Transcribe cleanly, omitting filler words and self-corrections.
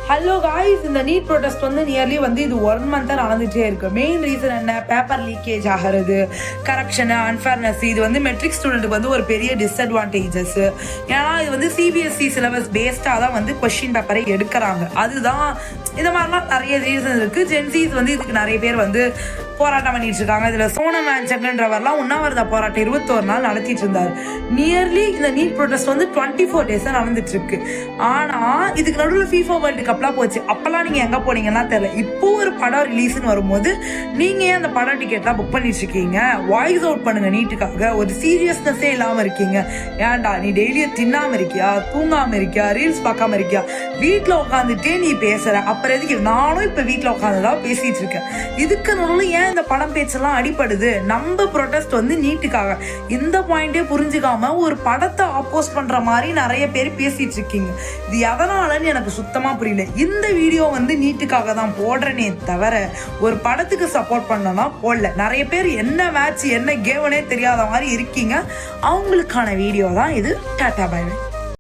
Hello guys, இந்த NEET protest வந்து nearly வந்து இது 1 மந்த்தாக நடந்துகிட்டே இருக்குது. மெயின் ரீசன் என்ன? பேப்பர் லீக்கேஜ் ஆகிறது, கரப்ஷனு, அன்ஃபேர்னஸ். இது வந்து மெட்ரிக் ஸ்டூடெண்ட்டுக்கு வந்து ஒரு பெரிய டிஸ்அட்வான்டேஜஸ். ஏன்னா இது வந்து சிபிஎஸ்சி சிலபஸ் பேஸ்டாக தான் வந்து கொஸ்டின் பேப்பரை எடுக்கிறாங்க. அதுதான் இந்த மாதிரிலாம் நிறைய ரீசன் இருக்குது. ஜென்சிஸ் வந்து இதுக்கு நிறைய பேர் வந்து போராட்டம் பண்ணிட்டு இருக்காங்க. இதில் சோனம் வாங்சுக்ன்றவர்லாம் உண்ணாவிரத போராட்டம் 21 நாள் நடத்திட்டு இருந்தார். நியர்லி இந்த நீட் ப்ரொடெஸ்ட் வந்து 24 டேஸாக நடந்துட்டு இருக்கு. ஆனால் இதுக்கு நடுவில் FIFA வேர்ல்டு கப்லாம் போச்சு. அப்போல்லாம் நீங்கள் எங்கே போனீங்கன்னா தெரியல. இப்போ ஒரு படம் ரிலீஸ்ன்னு வரும்போது நீங்கள் ஏன் அந்த படம் டிக்கெட்லாம் புக் பண்ணிட்டு இருக்கீங்க? வாய்ஸ் அவுட் பண்ணுங்க நீட்டுக்காக. ஒரு சீரியஸ்னஸே இல்லாமல் இருக்கீங்க. ஏன்டா நீ டெய்லியும் தின்னாமல் இருக்கியா, தூங்காமல் இருக்கியா, ரீல்ஸ் பார்க்காம இருக்கியா, வீட்டில் உட்காந்துட்டே நீ பேசுற? அப்புறம் எதுக்கு? நானும் இப்போ வீட்டில் உட்காந்துதான் பேசிட்டு இருக்கேன். இதுக்கு நடுவில் ஏன் இந்த படம் பேச்செல்லாம் அடிப்படுது? நம்ம ப்ரொடெஸ்ட் வந்து நீட்டுக்காக. இந்த பாயிண்டே புரிஞ்சுக்காம ஒரு படத்தை ஆப்போஸ் பண்ற மாதிரி நிறைய பேர் பேசிட்டு இருக்கீங்க. இது எதனாலன்னு எனக்கு சுத்தமா புரியல. இந்த வீடியோ வந்து நீட்டுக்காக தான் போடுறேனே தவிர ஒரு படத்துக்கு சப்போர்ட் பண்ணனா போடல. நிறைய பேர் என்ன மேட்ச் என்ன கேம்னே தெரியாத மாதிரி இருக்கீங்க. அவங்களுக்கான வீடியோ தான் இது. Tata bye by.